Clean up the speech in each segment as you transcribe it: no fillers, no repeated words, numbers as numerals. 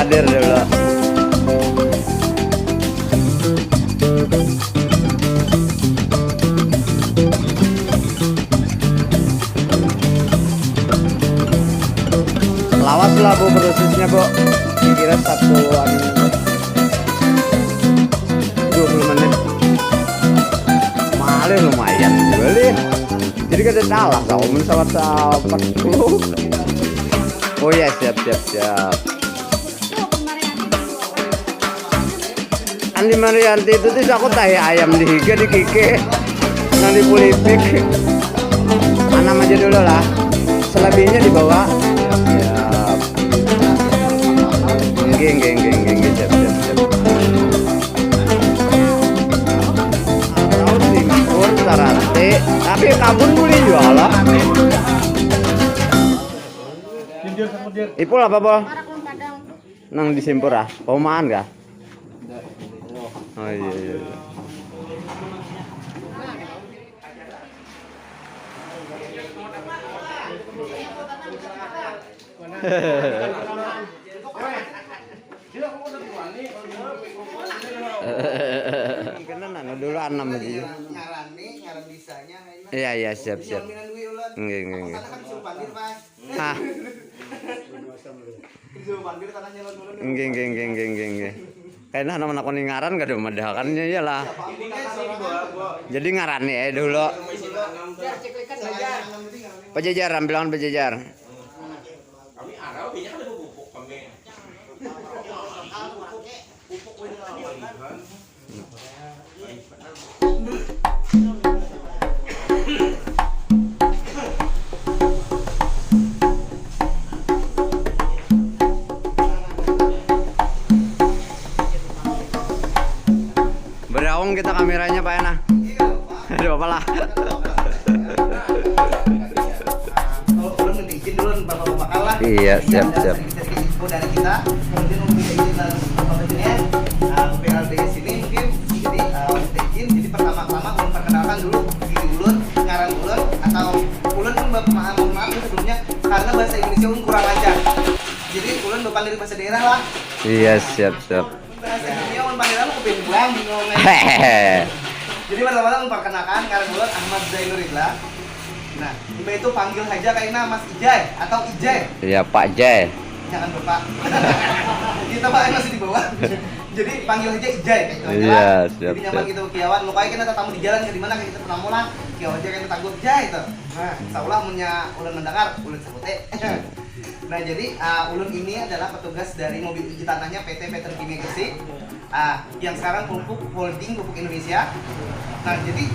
hadir dulu. Lawas lah Bu prosesnya Bu. Kira 20 menit. Malih lumayan boleh. Jadi kada salah kau mensawat sapat. Oh ya siap. Andi Marianti itu tuh aku tahu ayam di Higa di Kike nanti pulipik anam aja dulu lah selebihnya dibawa siap geng siap atau simpur sarate tapi kabun boleh jual lah ipul apa Bol? Nang disimpur ah pomaan kah? Oh iya. Kena dulu anam lagi. Iya siap. Nggih. Hah. Nggih. Kayaknya nama aku ngaran gak ada medahakannya ya lah. Jadi ngarani dulu. Pejajar, bilangan pejajar. Kami arau binya kan ada pupuk kami. Beraung kita kameranya Pak Ena. Aduh apa lah. Iya siap. Info dari kita, kemudian mungkin izin dari PLD sini mungkin jadi pertama-tama memperkenalkan dulu diri ulun, ngaran ulun atau ulun kan maaf sebelumnya karena bahasa Indonesia ulun kurang lancar. Jadi ulun bakal dari bahasa daerah lah. Iya siap. Bahasa Indonesia ulun panggil aku bingung bingung. Jadi pertama-tama memperkenalkan ngaran ulun Ahmad Zainurillah. Nah, Mbak itu panggil saja kayaknya Mas Ijay atau Ijay. Iya Pak Jay. Jangan Bapak. Kita Pak masih di bawah. Jadi panggil aja Ijay gitu aja. Iya, siap. Jadi nyaman gitu kiawan. Lukai kita tamu di jalan ke di mana kita pernah mulang. Kiawan aja kita tangguh Ijay itu. Nah, insyaallah punya ulun mendengar, ulun sebute. Nah, jadi ulun ini adalah petugas dari mobil uji tanahnya PT Petrokimia Gresik. Yang sekarang pupuk holding pupuk Indonesia. Nah, jadi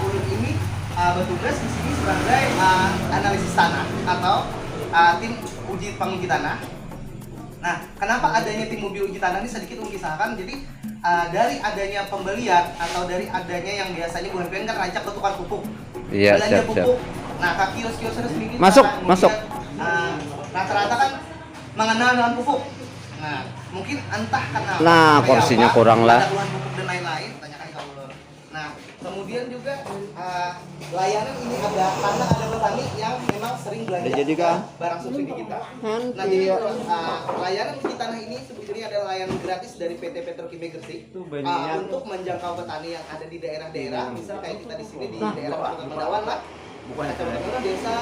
ulun ini bertugas di sini sebagai analisis tanah atau tim uji penguji tanah. Nah, kenapa adanya tim mobil uji tanah ini sedikit mengisahkan. Jadi dari adanya pembelian atau dari adanya yang biasanya bulan-bulan kan rancak bertukar pupuk. Iya, belanja siap. pupuk. Nah, ke kios-kios resmi kita Masuk. Rata-rata kan mengenal dengan pupuk. Nah, mungkin entah kenapa. Nah, porsinya kurang lah. Ada pupuk dan lain-lain, tanyakan ke ulun. Nah, kemudian juga layanan ini ada karena ada petani yang memang sering belanja barang subsidi kita. Nah, jadi layanan uji tanah ini sebetulnya adalah layanan gratis dari PT Petrokimia Gresik untuk menjangkau petani yang ada di daerah-daerah, misal kayak kita di sini di daerah Kecamatan Mendawan lah. Kecamatan desa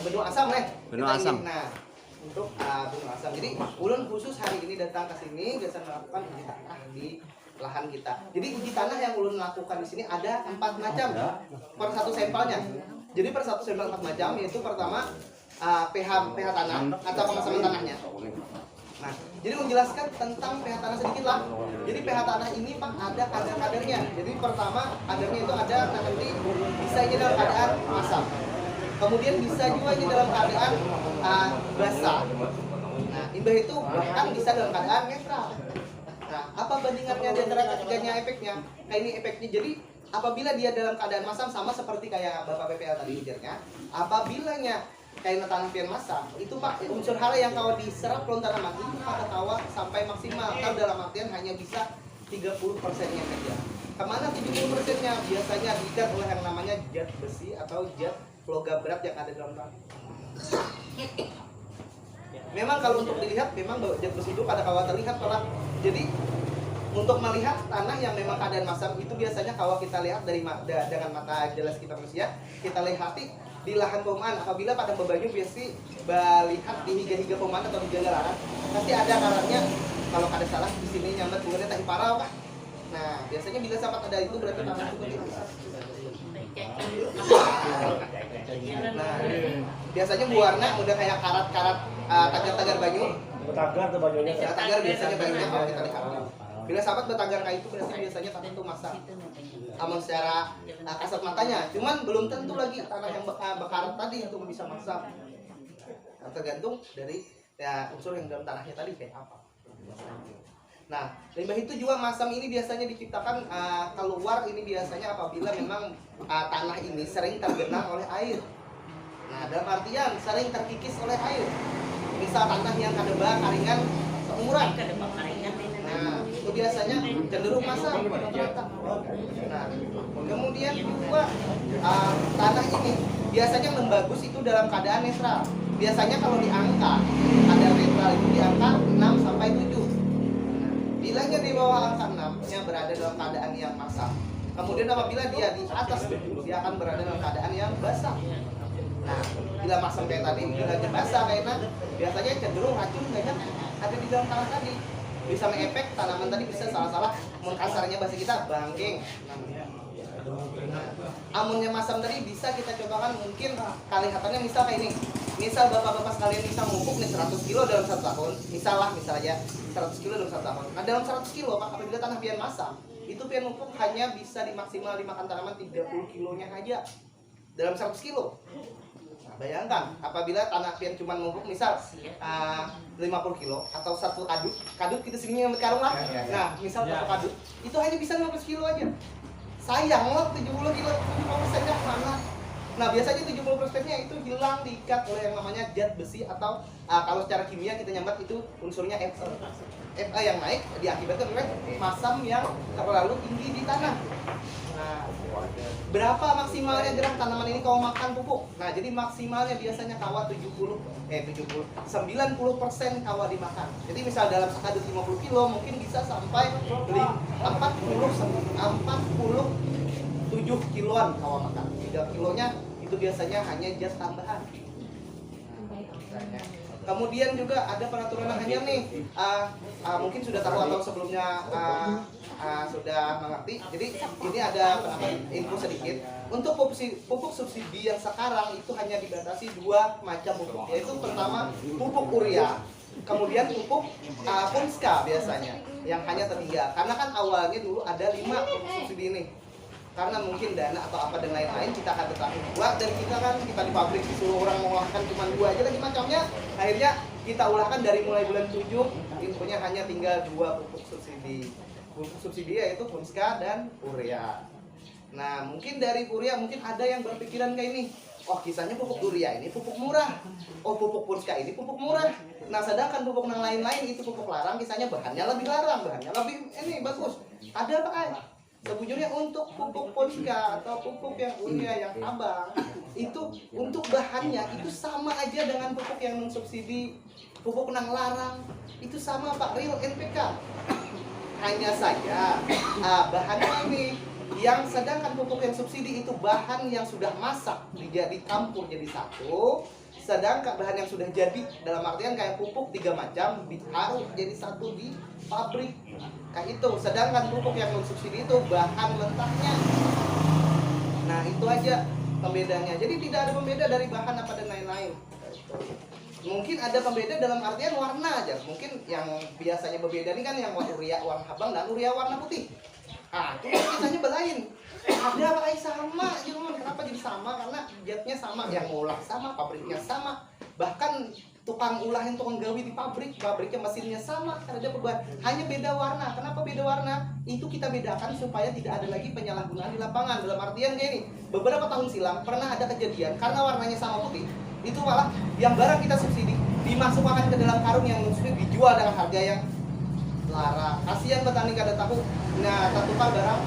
Benua Asam lah. Benua Asam. Nah, untuk Benua Asam. Jadi ulun khusus hari ini datang ke sini biasa melakukan uji tanah di lahan kita. Jadi uji tanah yang ulun lakukan di sini ada 4 macam per satu sampelnya. Jadi per satu sampel 4 macam, yaitu pertama pH tanah atau kemasan tanahnya. Nah, jadi menjelaskan tentang pH tanah sedikit lah. Jadi pH tanah ini Pak ada kadar-kadarnya. Jadi pertama kadarnya itu ada nanti bisa aja dalam keadaan asam. Kemudian bisa juga aja dalam keadaan basah. Nah, imbah itu bahkan bisa dalam keadaan netral. Nah, apa bandingannya di antara ketiganya efeknya? Nah, ini efeknya. Jadi apabila dia dalam keadaan masam sama seperti kayak Bapak PPL tadi ujarnya, apabilanya kayak tanah pian masam, itu Pak unsur hara yang kalau diserap pelon tanaman itu pada tawa sampai maksimal. Kalau dalam artian hanya bisa 30%-nya saja. Kemana 70%-nya? Biasanya dikat oleh yang namanya zat besi atau zat logam berat yang ada dalam tanah. Memang kalau untuk dilihat memang zat besi itu pada kawah terlihat pelan. Jadi untuk melihat tanah yang memang keadaan masam itu biasanya kalau kita lihat dengan mata jelas kita manusia, kita lihati di lahan perumahan apabila pada bebanyu biasa lihat di higa-higa perumahan atau di jalanan pasti ada karatnya. Kalau ada salah di sini nyambat kemudian tahi parah apa. Nah biasanya bila sempat ada itu berarti tanah itu begitu. Nah biasanya berwarna udah kayak karat-karat tagar-tagar banyu. Tagar tuh bajunya. Ya, tagar biasanya banyunya kalau kita lihat. Bila sahabat bertagar kayak itu berarti biasanya tanah itu masak. Amun secara kasat matanya, cuman belum tentu lagi tanah yang bekarat tadi itu bisa masak. Tergantung dari ya unsur yang dalam tanahnya tadi kayak apa. Nah, limbah itu juga masam ini biasanya diciptakan keluar ini biasanya apabila memang tanah ini sering tergenang oleh air. Nah, dalam artian sering terkikis oleh air. Misal tanah yang kadeba karingan seumuran. Nah, itu biasanya cenderung masam rata-rata. Nah, kemudian juga tanah ini biasanya membagus itu dalam keadaan netral. Biasanya kalau di angka keadaan netral itu di angka 6 sampai 7. Bilanya di bawah angka 6 nya berada dalam keadaan yang masam. Kemudian apabila dia di atas 7 dia akan berada dalam keadaan yang basah. Nah, bila masam kayak tadi, bila basah kayaknya biasanya cenderung racun banyak ada di dalam tanah tadi. Bisa mengefek tanaman tadi bisa salah-salah kasarnya bahasa kita bangking namanya. Amunnya masam tadi bisa kita cobakan mungkin kelihatannya misal kayak ini. Misal bapak-bapak sekalian bisa mupuk nih 100 kilo dalam 1 tahun. Misalnya 100 kilo dalam 1 tahun. Nah dalam 100 kilo Pak, apabila tanah pian masam, itu pian mupuk hanya bisa dimaksimal dimakan tanaman 30 kilonya aja dalam 100 kilo. Bayangkan apabila tanah pian cuma mupuk misal 50 kilo atau satu kadut kita sini yang karung lah. Nah misal satu kadut itu hanya bisa 15 kilo aja. Sayang loh 70 kilo 70% nya mana? Nah biasanya 70% nya itu hilang diikat oleh yang namanya zat besi atau kalau secara kimia kita nyambat itu unsurnya Fe. Fe yang naik diakibatkan oleh masam yang terlalu tinggi di tanah. Nah, berapa maksimalnya gram tanaman ini kalau makan pupuk? Nah, jadi maksimalnya biasanya kawah 90% kawah dimakan. Jadi misal dalam sekadut 50 kilo mungkin bisa sampai 47 kiloan kawah makan. 3 kilonya itu biasanya hanya zat tambahan. Kemudian juga ada peraturan hanya nih, mungkin sudah tahu atau sebelumnya sudah mengerti. Jadi ini ada info sedikit untuk pupuk subsidi yang sekarang itu hanya dibatasi 2 macam pupuk, yaitu pertama pupuk urea, kemudian pupuk punska biasanya yang hanya tertiga. Karena kan awalnya dulu ada 5 pupuk subsidi ini. Karena mungkin dana atau apa dan lain-lain kita akan tetap buat dan kita di pabrik disuruh orang mengolahkan cuma 2 aja lagi macamnya. Akhirnya kita ulahkan dari mulai bulan 7 infonya hanya tinggal 2 pupuk subsidi. Pupuk subsidi yaitu punska dan urea. Nah mungkin dari urea mungkin ada yang berpikiran kayak ini. Oh kisahnya pupuk urea ini pupuk murah. Oh pupuk punska ini pupuk murah. Nah sedangkan pupuk yang lain-lain itu pupuk larang, kisahnya bahannya lebih larang, bahannya lebih ini bagus. Ada apa kan? Sejujurnya untuk pupuk punska atau pupuk yang urea yang abang itu untuk bahannya itu sama aja dengan pupuk yang subsidi, pupuk nang larang itu sama Pak, real NPK. Hanya saja bahannya ini yang sedangkan pupuk yang subsidi itu bahan yang sudah masak campur jadi satu, sedangkan bahan yang sudah jadi dalam artian kayak pupuk 3 macam ditaruh jadi satu di pabrik kayak itu. Sedangkan pupuk yang non subsidi itu bahan mentahnya. Nah itu aja pembedanya. Jadi tidak ada pembeda dari bahan apa dan lain-lain. Mungkin ada pembeda dalam artian warna aja. Mungkin yang biasanya berbeda ini kan yang urea warna abang dan urea warna putih. Ah, itu kisahnya belain. Ada apa sama, kenapa jadi sama? Karena zatnya sama, yang ngolah sama, pabriknya sama. Bahkan tukang ulahin, tukang gawi di pabriknya mesinnya sama, karena ada perubahan. Hanya beda warna. Kenapa beda warna? Itu kita bedakan supaya tidak ada lagi penyalahgunaan di lapangan. Dalam artian kayak ini, beberapa tahun silam pernah ada kejadian karena warnanya sama putih. Itu malah yang barang kita subsidi dimasukkan ke dalam karung yang subsidi dijual dengan harga yang larang. Kasihan petani kada tahu. Nah, tertukar barang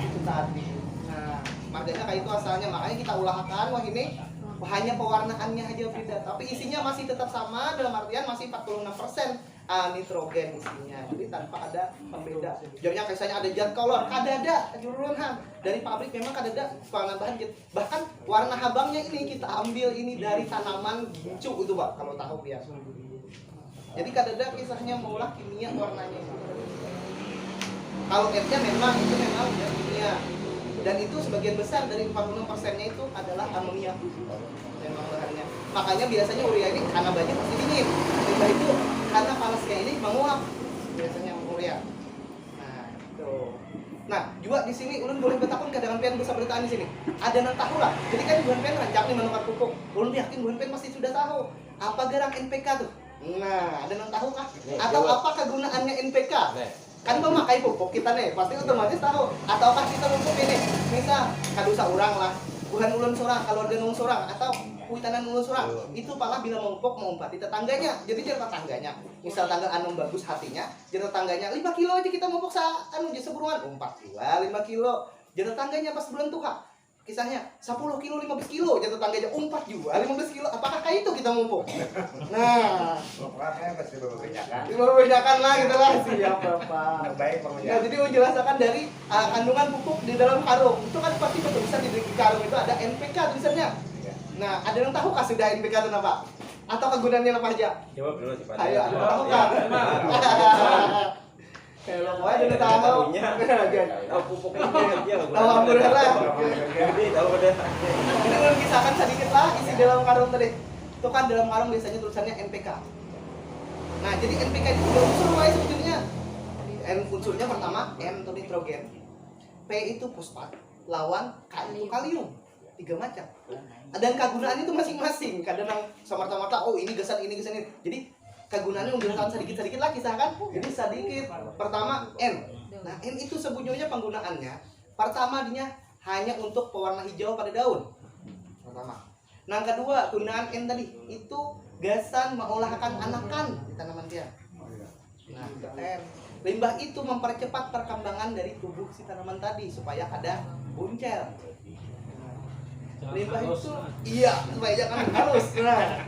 itu tadi. Nah, makanya kayak itu asalnya. Makanya kita ulahkan wah ini hanya pewarnaannya aja beda, tapi isinya masih tetap sama, dalam artian masih 46% nitrogen isinya, jadi tanpa ada pembeda. Jadinya misalnya ada jet color, kadada jurulan dari pabrik memang kadada penambahan jet. Bahkan warna habangnya ini kita ambil ini dari tanaman gincu itu Pak, kalau tahu ya. Jadi kadada kisahnya mengolah kimia warnanya. Kalau F-nya memang itu memang udah kimia. Dan itu sebagian besar dari 46%-nya itu adalah amonia. Memang bahannya. Makanya biasanya urea ini karena banyak pasti dingin. Limbah itu karena panasnya ini menguap. Biasanya urea. Nah, itu. Nah, juga di sini ulun boleh bertakun kadang pian bisa beritaan di sini. Ada nang tahu lah. Jadi kan buhan pian rancak nih menukar pupuk. Ulun yakin buhan pian pasti sudah tahu apa gerak NPK tuh. Nah, ada nang tahu kah? Atau apa kegunaannya NPK? Kan memakai pupuk kita nih, pasti otomatis tahu. Ataukah kita pupuk ini, misal kadusa urang lah, bukan ulun sorang, kalau ada nung sorang atau kuitanan ulun sorang, itu pala bila memupuk mengumpati tetangganya. Jadi jangan tetangganya, misal tangga anu bagus hatinya, jadi tetangganya 5 kilo aja kita memupuk anu seburuan, umpat juga 5 kilo. Jadi tetangganya pas bulan tuha, kisahnya 10 kilo 15 kilo, jadi tetangganya umpat juga 15 kilo. Apakah kayak itu kita memupuk? Nah, membedakan lah gitu lah. Siap Bapak. Baik, Nah, jadi menjelaskan dari kandungan pupuk di dalam karung. Itu kan pasti tulisan di karung itu ada NPK tulisannya. Nah, ada yang tahu kah sudah NPK itu apa? Atau kegunaannya apa aja? Jawab dulu sih Pak. Ayo, ada yang tahu kah? Kalau mau ada yang tahu. Tahu pupuknya dia. Alhamdulillah. Jadi tahu udah. Ini belum kisahkan sedikit lah isi dalam karung tadi. Itu kan dalam karung biasanya tulisannya NPK. Nah, jadi NPK itu dua unsur wae sebetulnya. N unsurnya pertama N itu nitrogen. P itu fosfat, lawan K itu kalium. 3 macam. Dan kegunaan itu masing-masing. Kadang sama-sama oh ini gesan ini. Jadi kegunaannya menjelaskan sedikit-sedikit lah kisahkan. Jadi sedikit. Pertama N. Nah, N itu sebetulnya penggunaannya pertama dia hanya untuk pewarna hijau pada daun. Pertama. Nah, kedua, gunaan N tadi itu gasan mengolahkan anakan di tanaman dia. Nah, N. Limbah itu mempercepat perkembangan dari tubuh si tanaman tadi supaya ada buncel. Limbah itu iya supaya jangan halus. Nah.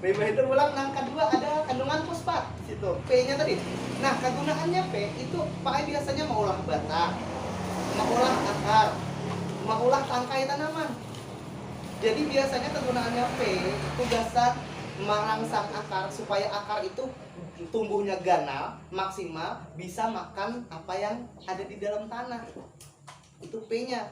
Limbah itu ulang yang kedua ada kandungan fosfat situ. P-nya tadi. Nah, kegunaannya P itu pakai biasanya mengolah batang, mengolah akar, mengolah tangkai tanaman. Jadi biasanya kegunaannya P itu dasar merangsang akar supaya akar itu tumbuhnya ganal, maksimal, bisa makan apa yang ada di dalam tanah. Itu P-nya.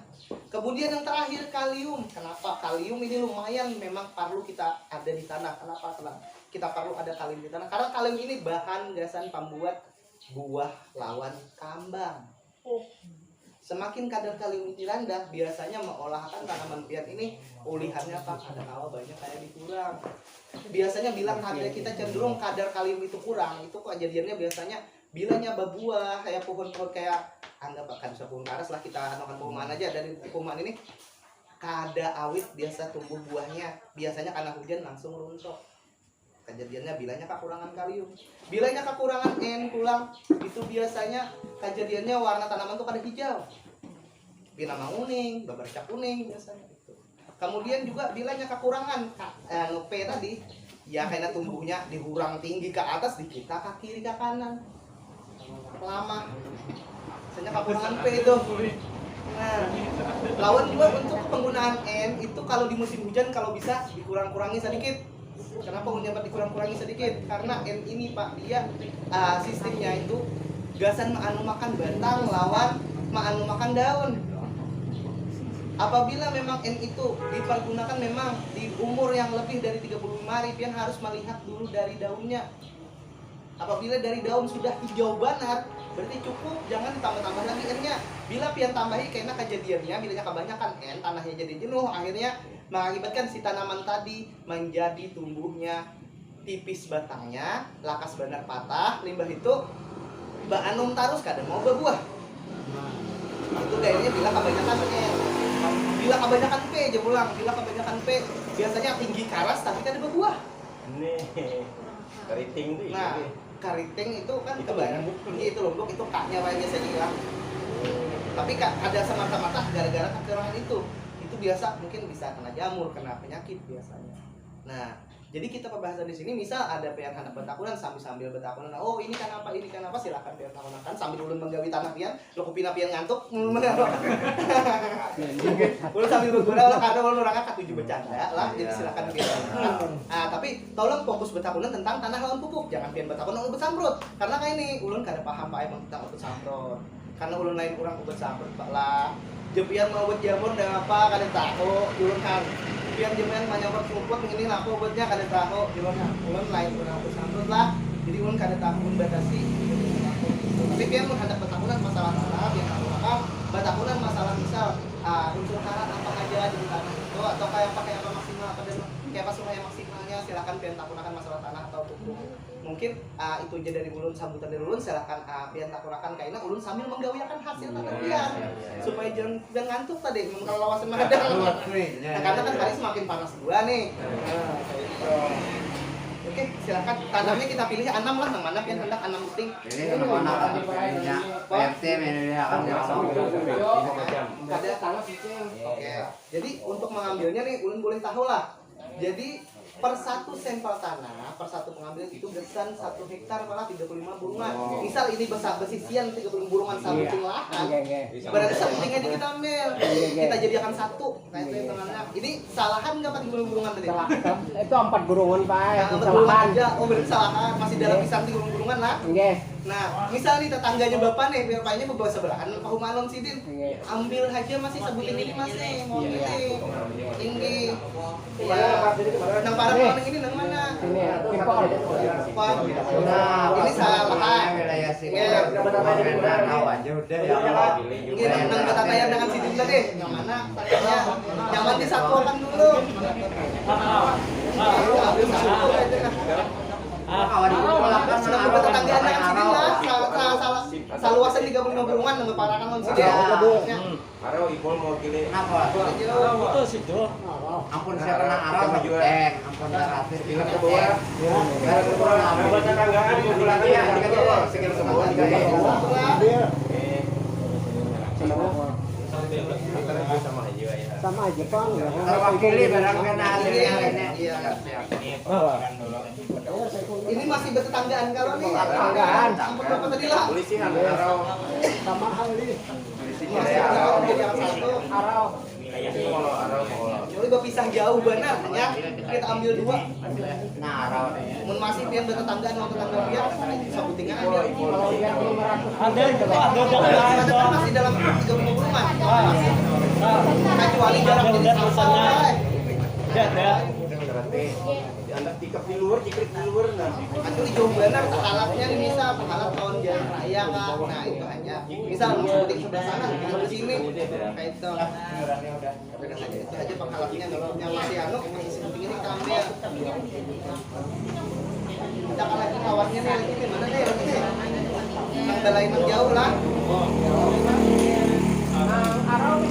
Kemudian yang terakhir kalium. Kenapa kalium ini lumayan memang perlu kita ada di tanah? Kenapa? Karena kita perlu ada kalium di tanah. Karena kalium ini bahan gasan pembuat buah lawan kambang. Semakin kadar kalium ini rendah, biasanya mengolahkan tanaman pian ini ulihannya apa? Ada kawa banyak kayak dikurang. Biasanya bilang harga kita cenderung kadar kalium itu kurang. Itu kejadiannya biasanya bilanya berbuah kayak pohon-pohon kayak anggap akan pohon karas lah, kita anukan pohon aja dari pohon ini kada awit biasa tumbuh buahnya biasanya karena hujan langsung runtuh. Kejadiannya bilanya kekurangan kalium, bilanya kekurangan N pulang itu biasanya kejadiannya warna tanaman tuh kada hijau, bila kuning, bebercak kuning biasanya itu. Kemudian juga bilanya kekurangan P tadi ya karena tumbuhnya dihurang tinggi ke atas di kita ke kiri ke kanan lama. Misalnya kekurangan P itu. Nah, lawan juga untuk penggunaan N itu kalau di musim hujan kalau bisa dikurang-kurangi sedikit. Kenapa dapat dikurang-kurangi sedikit? Karena N ini Pak dia sistemnya itu gasan menganu makan batang lawan menganu makan daun. Apabila memang N itu dipergunakan memang di umur yang lebih dari 35 hari, pian harus melihat dulu dari daunnya. Apabila dari daun sudah hijau banar, berarti cukup, jangan ditambah-tambah lagi N-nya. Bila pian tambahi karena kejadiannya, bilanya kebanyakan N, tanahnya jadi jenuh, akhirnya mengakibatkan si tanaman tadi menjadi tumbuhnya tipis batangnya, lakas banar patah, limbah itu anum tarus kadang mau berbuah. Itu kayaknya bila kebanyakan N. Bila kebanyakan P aja pulang, bila kebanyakan P biasanya tinggi karas tapi kan ada berbuah. Nih, keriting tuh. Nah, keriting itu kan kebanyakan itu lombok itu kaknya biasanya ya. Tapi ada semata-mata gara-gara kekurangan itu itu biasa mungkin bisa kena jamur, kena penyakit biasanya. Nah, jadi kita pembahasan di sini misal ada pian handap betakunan sambil betakunan. Oh, ini kan apa? Silakan pian takunakan sambil ulun menggawi tanah pian, lo kupina pian ngantuk. Ulun sambil berguna lah karena ulun orangnya katuju bercanda lah. Jadi silakan pian takunakan. Tapi tolong fokus betakunan tentang tanah lawan pupuk. Jangan pian betakunan ubet samprot. Karena kayak ini ulun kada paham Pak emang tentang ubet samprot. Karena ulun lain kurang ubet samprot Pak lah. Jepian mau ubet jamur dan apa kada tahu ulun kan. Biar jemen menyambut rumput ini laku obatnya kada tahu ulun lain kurang bersambut lah jadi ulun kada tahu membatasi tapi biar menghadap betakunan masalah tanah yang lakukan betakunan masalah misal unsur hara apa aja di tanah itu atau kayak pakai apa maksimal apa dan kayak apa supaya maksimalnya silakan biar takunakan masalah tanah atau pupuk mungkin itu aja dari ulun sambutan dari ulun silakan biar takunakan kaina ulun sambil menggawiakan hasil tanah biar supaya jangan ngantuk tadi kalau lawasan madang nah karena kan hari semakin panas gua nih oke silakan tanamnya kita pilih 6 lah yang mana yang hendak 6 puting Pilih mana pilihnya PRT ini akan ada tanah oke jadi untuk mengambilnya nih ulun boleh tahu lah jadi per satu sampel tanah, per satu pengambilan itu besan 1 hektar malah 35 burungan. Misal ini besar besisian 30 burungan satu lahan. Berarti sampingnya ini kita ambil. Kita jadikan satu. Nah itu hitungannya. Ini salahan enggak 40 burungan tadi? Itu 4 burungan Pak. 4 burungan aja. Oh berarti salahan. Masih dalam pisan 30 burungan lah. Nah, misal nih tetangganya bapak nih, bapaknya bebawa sebelahan, pahumanon sidin, ambil aja masih sebutin ini masih, mau ini, tinggi, ya, nang para orang ini nang mana? Impor. Ini salahan, wilayah sini ini nang betatayan dengan sidin tadi, yang mana? Nyaman disatukan dulu. Ambil satu aja. Tetanggaan dengan sini lah, saluasan 35 burungan nang parakan non sini. Aro ipol mau gile. Kenapa? Itu situ. Ampun saya pernah arah ampun terakhir Bilang ke bawah. Buat tetanggaan itu lagi ya, sekitar semua sama aja ya. Sama aja Pak. terwakili barang kena hasilnya ini. Iya. Ini masih bertetanggaan kalau nih. Tetanggaan. Ampun berapa tadi lah? Polisi aro. Sama hal ini. Masih ada jadi yang satu. Arau. Jadi berpisah jauh benar, ya. Kita ambil 2. Nah, arah Mun masih pian bertetanggaan sama tetangga pian, sabutingan aja. Kalau dia 500. Ada itu ada Kita kan masih dalam 30 burungan. Kecuali jarak jadi sama. ada. Anak tikap di luar, cikrik di luar nanti. Itu jauh benar alatnya nih misal alat tahun jalan raya kan. Nah, itu aja. Misal lu sebutin sebelah sana, kita di sini. Kayak itu. Itu aja penghalatnya nih. Yang masih masih sebutin ini kami ya. Kita kan lagi kawannya nih, lagi gimana nih? Yang belain jauh lah. Arau.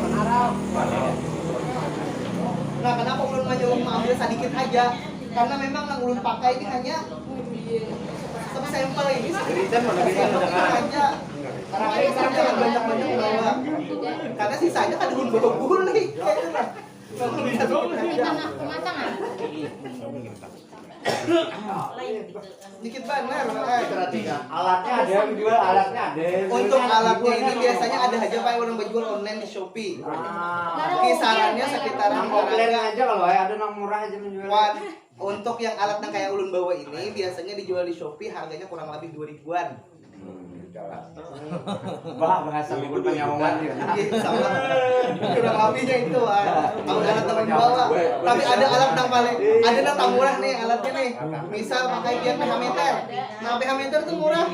Nah, kenapa ulun mengambil sedikit aja? Karena memang yang ulun pakai ini hanya sampel ini. Sampel aja. Karena jangan banyak-banyak bawa. Karena sisanya kan ulun bawa nih. Ini tanah pematangan. Dikit benar. perhatikan alatnya ada yang jual alatnya ada. Untuk alatnya ini biasanya ada aja Pak orang berjual online di Shopee. Kisarannya sekitaran offline aja kalau ada yang murah aja menjual. Untuk yang alat yang kayak ulun bawa ini biasanya dijual di Shopee harganya kurang lebih 2.000-an. Bahasa bukan penyawangan ya. Sama kurang lebihnya itu kalau alat yang bawa. Tapi ada alat yang paling ada yang murah nih alatnya nih. Misal pakai pH meter. Nah pH meter tuh murah.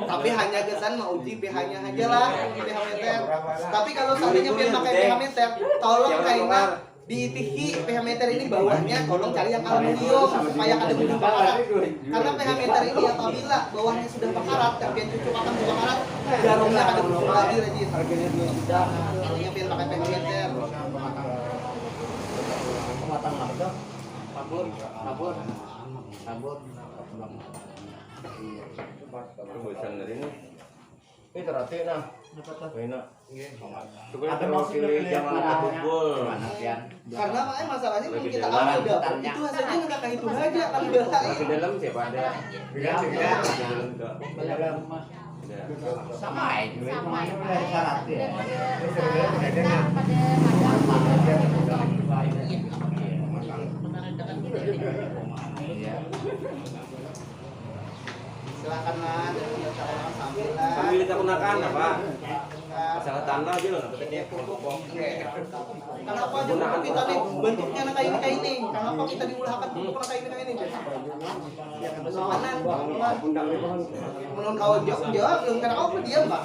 Tapi hanya kesan mau uji pH-nya aja lah pH meter. Tapi kalau seandainya biar pakai pH meter, tolong kayaknya diitihi pH meter ini bawahnya tolong cari yang aluminium supaya ada belum bakarat. Karena pH meter ini apabila bawahnya sudah bakarat, pian cucuk akan bakarat, jarumnya ada belum lagi rajin. Harganya 2 juta. Harganya pian pakai pH meter. Pematang harga. Sabun. Bosan dari ini. Itu roti nah. Enak. Ada mewakili Jamal Kumpul. Karena makanya masalahnya belum kita ambil gabung itu hasilnya nggak kayak itu aja kan belain. Di dalam siapa ada? Sama itu Sama ya, Pak. syarat ya. Silakan lah dari orang sambil lah. Sambil kita gunakan apa? Masalah tanah aja loh, nanti pokok. Kenapa pupuk kita nih bentuknya kayak ini? Kenapa kita diulahkan pupuk kayak ini? Ya kan kesopanan. Menurut kawan jawab belum karena kau diam Pak.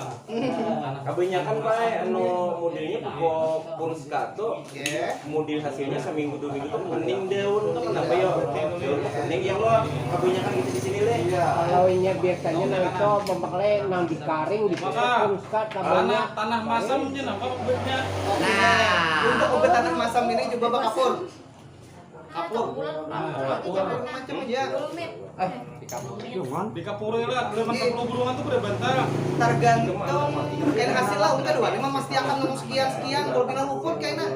Kebanyakan Pak, anu modelnya pokok Punska tuh. Ya. Model hasilnya seminggu 2 minggu tuh kening daun tuh kenapa ya? Kening yang lo kebanyakan gitu di sini le. Kalau ini biasanya nang itu memakai nang dikaring di pusat namanya Tanah masamnya apa obatnya? Untuk obat tanah masam ini coba Pak Kapur. Kapur. Kapur. Macam aja. Di Kapuri lah, udah masuk burungan tuh udah bentar. Tergantung kayak hasil lah udah dua. Memang pasti akan nemu sekian kalau bilang ukur kayaknya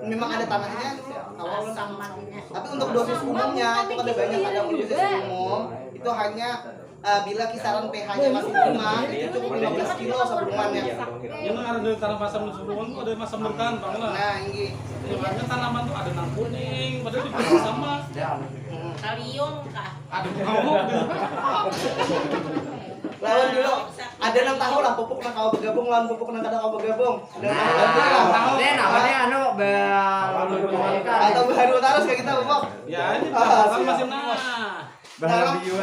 memang ada tanahnya awal tapi untuk dosis umumnya itu ada banyak ada dosis umum itu hanya bila kisaran pH-nya masih 5 itu cukup 15 kilo sebelumnya. Yang ada di tanah masam di sebelumnya tuh ada masam bertahan bang lah. Nah ini Yang tanaman tuh ada nang kuning, padahal di sama. Kalium kah? Ada mau. lawan dulu ada nang tahu lah pupuk nang kau bergabung lawan pupuk nang kada kau bergabung. Nah, ini namanya anu Atau baru terus kayak kita pupuk. Ya ini kan masih nah.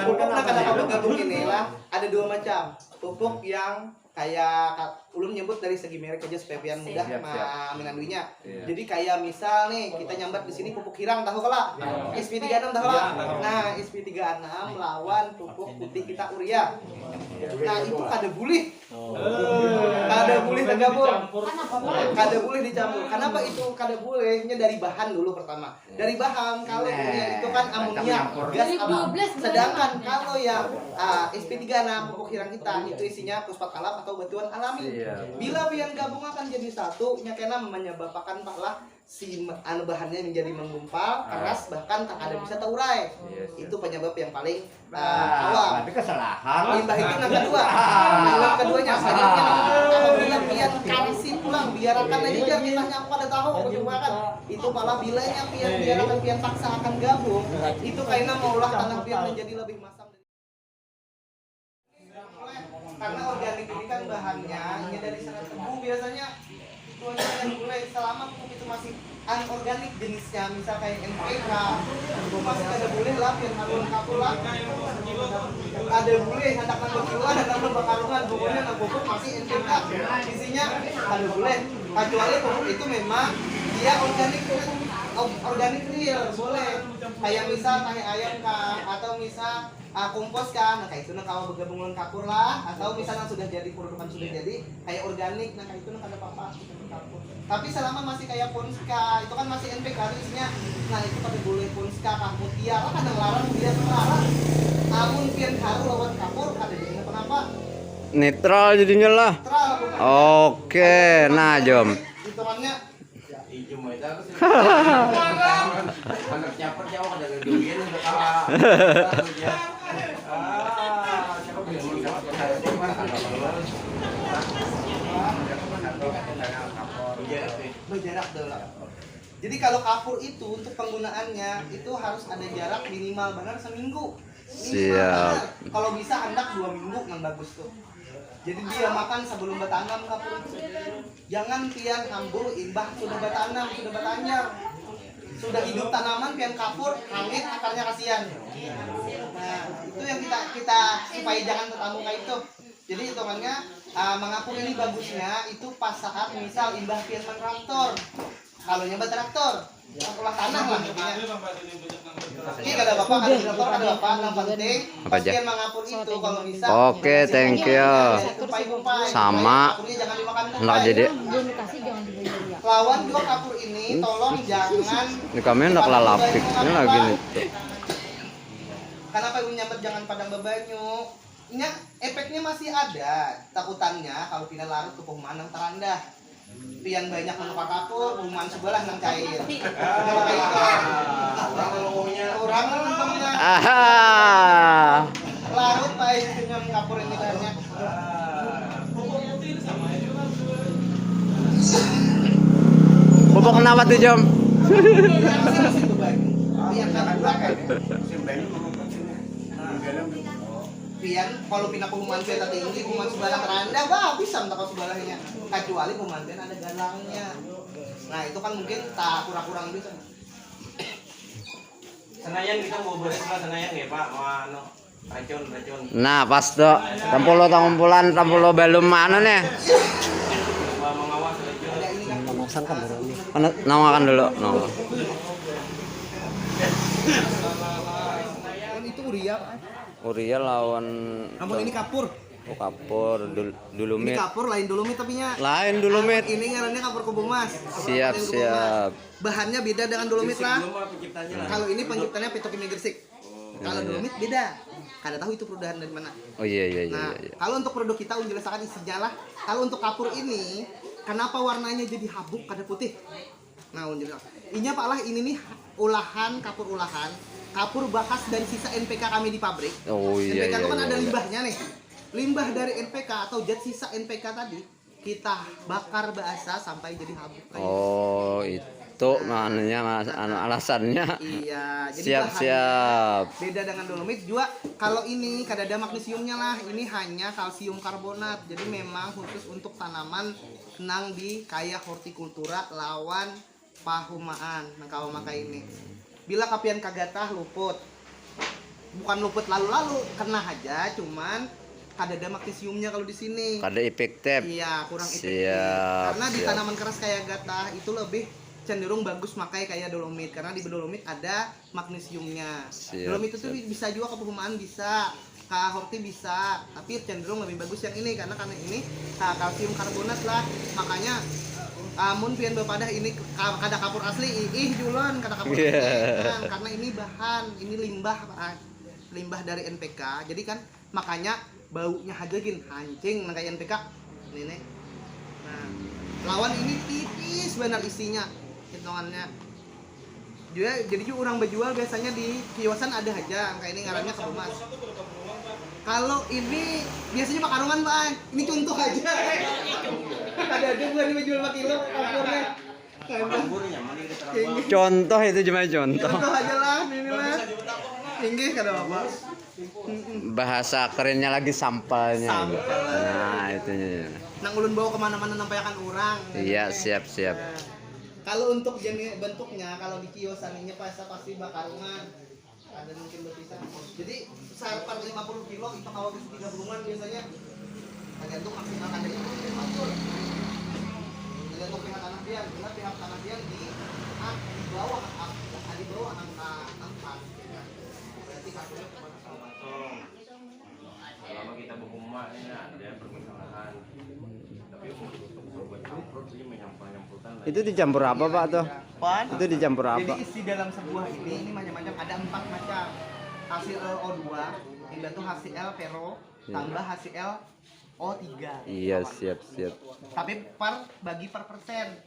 Pupuk nang kada kau bergabung ini lah ada dua macam. Pupuk yang kayak ulum nyebut dari segi merek aja supaya pian mudah menanduinya. Jadi kayak misal nih kita nyambat di sini pupuk hirang tahu kala? SP36 tahu kala? Nah, SP36 lawan pupuk putih kita urea. Nah, itu kada boleh. Kada boleh tergabung. Kada boleh dicampur. Kenapa itu kada bolehnya dari bahan dulu pertama. Dari bahan kalau urea itu kan amonia, gas alam. Sedangkan kalau yang SP36 pupuk hirang kita itu isinya fosfat alam atau batuan alami. Bila pian gabung akan jadi satu, nya kena menyebabkan paklah si bahannya menjadi menggumpal, keras bahkan tak ada bisa terurai. Itu penyebab yang paling awal. Tapi kesalahan. Limbah itu yang kedua. Yang keduanya selanjutnya apabila pian kalsi pulang biarkan aja kita nyamuk pada tahu coba kan. Itu malah bilanya pian biarkan pian paksa akan gabung, itu karena maulah tanah pian menjadi lebih masam. Karena organik ini kan bahannya hanya dari serat tebu biasanya itu hanya yang mulai selama pupuk itu masih anorganik jenisnya misal kayak NPK itu masih ada boleh lah yang harus kapulah ada boleh hendak nambah kiloan hendak nambah karungan pokoknya nambah pupuk masih NPK isinya ada boleh kecuali pupuk itu memang dia organik real boleh kayak misal tahe ayam kah atau misal kompos kan, nah kayak itu kalau bergabung dengan kapur lah, atau misalnya sudah jadi produkan sudah jadi kayak organik, nah kayak itu ada apa-apa kapur. Tapi selama masih kayak Punska, itu kan masih NPK isinya, nah itu pada boleh Punska, Mutiara kan yang larang dia terlarang. Amun pian haru lawan kapur ada jadinya kenapa? Netral jadinya lah. Netral. Oke, nah jom. Hitungannya Anak caper jauh ada gedungin udah kalah. berjarak dulu. Jadi kalau kapur itu untuk penggunaannya itu harus ada jarak minimal benar seminggu. Siap. Kalau bisa hendak 2 minggu kan bagus tuh. Jadi dia makan sebelum bertanam kapur. Jangan pian hambur imbah sudah bertanam, sudah bertanyar. Sudah hidup tanaman pian kapur, hangit akarnya kasihan. Nah, itu yang kita supaya jangan tertamu kayak itu. Jadi hitungannya mengapur ini bagusnya itu pas saat misal imbah pian traktor. Kalau nyoba traktor, olah tanah lah ini gak ada bapak, ada traktor, ada bapak, yang penting pas pian mengapur itu kalau bisa. Oke, thank you. Sama. Nggak jadi. Lawan dua kapur ini tolong jangan. Ini kami nak lalapik. Ini lagi nih. Kenapa ibu nyambat jangan padang bebanyu? nya efeknya masih ada. Takutannya kalau pina larut ke pehuman nang terandah. Pian banyak menukar kapur, pehuman sebelah nang cair. Orang ngomongnya Aha. larut baik dengan kapur ini banyak. Pupuk kenapa tuh Jom? Pian kan pian kalau pina pehuman pian tinggi, pehuman sebelah terandah, wah bisa mentakau sebelahnya. Kecuali pehuman pian ada galangnya. Nah itu kan mungkin tak kurang-kurang bisa. Senayan kita mau beres lah senayan ya Pak, mau anu racun. Nah pas tuh tampulo tangumpulan tampulo belum mana nih? Mau ngawas racun. Namakan dulu. No. Kan itu Uria. Uriel lawan Namun ini kapur. kapur Ini dulumit. kapur lain dolomit tapi nya. Lain dulumit. Ini ngarannya kapur kebun mas. Siap siap. Bahannya beda dengan dolomit lah. Belum apa penciptanya lah. Kalau ini penciptanya Petrokimia Gresik. Kalau dolomit beda. Kada tahu itu perudahan dari mana. Oh iya. Nah, kalau untuk produk kita Unjil jelaskan isinya lah. Kalau untuk kapur ini, kenapa warnanya jadi habuk kada putih? Nah, Unjil. Ini Pak lah ini nih olahan kapur olahan. Kapur bekas dari sisa NPK kami di pabrik. Oh iya. NPK itu kan ada iya. limbahnya nih. Limbah dari NPK atau zat sisa NPK tadi kita bakar basah sampai jadi habuk. Oh itu maknanya alasannya. Iya, jadi Siap bahannya siap. beda dengan dolomit juga. Kalau ini kada ada magnesiumnya lah, ini hanya kalsium karbonat. Jadi memang khusus untuk tanaman nang di kaya hortikultura lawan pahumaan nang kawa maka ini. Bila kapian kagatah luput, bukan luput lalu-lalu, kena aja, cuman kada ada magnesiumnya kalau di sini. Kada efektif. Iya, kurang efektif. Siap. Karena di siap. tanaman keras kayak gatah itu lebih cenderung bagus makai kayak dolomit karena di dolomit ada magnesiumnya. Siap, Dolomit itu siap. bisa juga ke perumahan bisa, ke horti bisa, tapi cenderung lebih bagus yang ini karena ini kalsium karbonat lah. Makanya amun pian bepadah ini kada kapur asli ih julon kada kapur asli. Yeah. Karena ini bahan, ini limbah limbah dari NPK. Jadi kan makanya baunya aja gin hancing nang kayak NPK. Ini nih. Nah, lawan ini tipis benar isinya hitungannya. Jadi orang berjual biasanya di kiosan ada aja, kayak ini ngarannya kebumas. Kalau ini biasanya pakarungan Pak, ini contoh aja. Ada bukan ini jual 5 kilo kapurnya. Kamburnya mana kita terang. Contoh itu cuma contoh. Contoh aja lah, ini lah. Inggih kada apa. Bahasa kerennya lagi sampelnya. Sampel. Nah itu. Nang ulun bawa kemana-mana nampayakan orang. Iya siap siap. Nah, kalau untuk jenis bentuknya, kalau di kiosan ini pasti bakarungan. Ada mungkin berpisah. Jadi besar 50 kilo itu kalau ke 30-an biasanya tergantung maksimal ada itu tergantung pihak tanah pian. Bila pihak tanah pian di bawah angka berarti kartunya Selama kita berumah ini ada permasalahan. Tapi untuk buat kapur sih menyampul-nyampulkan lah. Itu dicampur apa Pak tuh? Pan. Itu dicampur apa? Jadi isi dalam sebuah ini macam-macam ada 4 macam. HClO2 itu tuh HCl Vero tambah HCl O3. Iya siap siap. Tapi bagi per persen.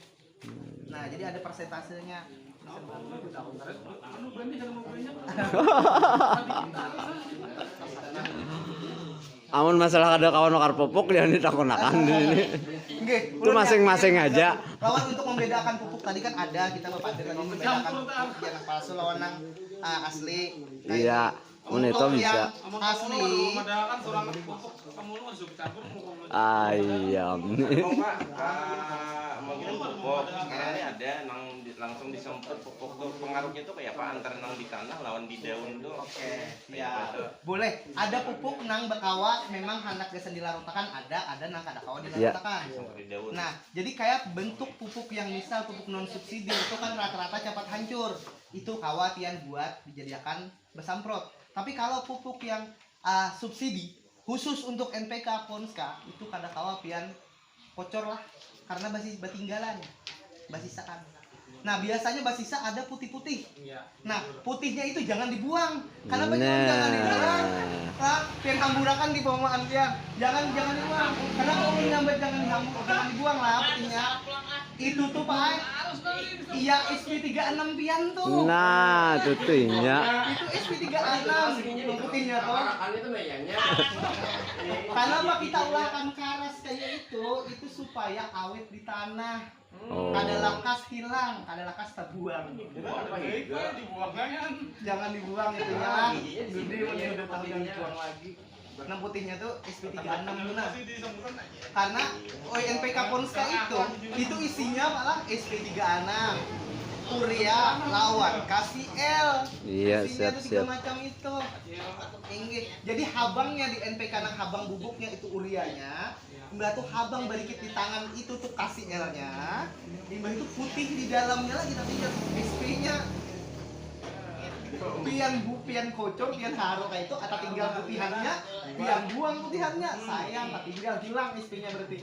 Nah, jadi ada persentasenya. Amun masalah ada kawan nukar pupuk yang ditakunakan di sini. Nggih, Itu masing-masing aja. Lawan untuk membedakan pupuk tadi kan ada kita berpadu lagi membedakan pupuk yang asli lawan yang asli. Nah, Iya, mun itu untuk bisa. yang asli Ada kan seorang pupuk kamu lu masuk campur Ayam. Oh, Pak, mungkin pupuk sekarang ini ada nang langsung disemprot pupuk tuh pengaruhnya tuh kayak apa antara nang di tanah lawan di daun tuh. Oke, ya boleh. Ada pupuk nang bekawa memang hendak geus dilarutakan ada nang kada kawa dilarutakan. Di daun. Nah, jadi kayak bentuk pupuk yang misal pupuk non subsidi itu kan rata-rata cepat hancur. Itu kawa pian buat dijadikan besamprot. Tapi kalau pupuk yang subsidi khusus untuk NPK Ponska itu kada kawa pian kocor lah karena masih batinggalan. Basisakan. Nah, biasanya basisa ada putih-putih. Iya. Nah, putihnya itu jangan dibuang. Karena banyak orang jangan dibuang. Nah, pian hamburakan di bawaan pian. Jangan dibuang. Karena kalau nyambat jangan dibuang lah putihnya. Itu tuh Pak. Iya, SP36 pian tuh. Nah, tutunya. Itu SP36 putihnya tuh. itu meyannya. Kenapa kita ulahkan karas kayak itu supaya awet di tanah. Oh. Kada lakas hilang, kada lakas terbuang. Jangan dibuang itu ya. Gede udah tahu jangan dibuang lagi. Nah putihnya tuh SP36 tuh nah. Karena ONPK Ponska itu isinya malah SP36. Urea lawan kasih L. Iya, Isinya tuh tiga siap. macam itu. Inggih. Jadi habangnya di NPK nang habang bubuknya itu ureanya. Mbak tuh habang berikit di tangan itu tuh kasih L-nya. Mbak itu putih di dalamnya lagi tapi SP-nya. Pian kocok, pian haro kayak itu atau tinggal putihannya, pian buang putihannya, sayang, tak tinggal hilang SP-nya berarti.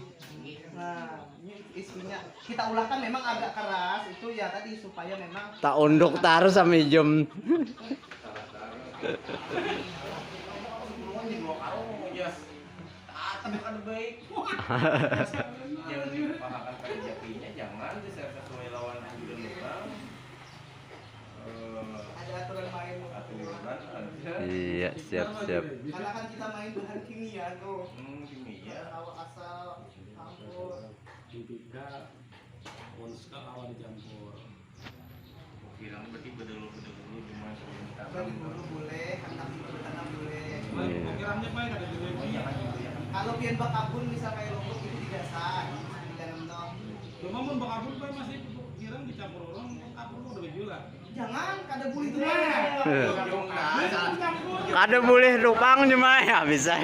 Nah, ini SP-nya kita ulahkan memang agak keras itu ya tadi supaya memang Tak unduk taruh sama jam. Jangan dipahakan pada japinya, jangan sesuai lawan juga lubang. ada aturan main. Aturan ada. Iya, siap. Karena kan kita main bahan kimia tuh. Kimia. Tahu asal campur. Tiga Ponska awal dicampur. Bilang berarti bedulu cuma sebelum Bagi dulu boleh, anak bertanam boleh. Pikirannya baik ada juga Kalau pian bakabun bisa kayak lombok itu digasak, ditanam dong. cuma mun bakabur bae masih pikiran dicampur orang kabur udah bejulah. Jangan, kada boleh itu. Ada boleh lubang cuma ya bisa.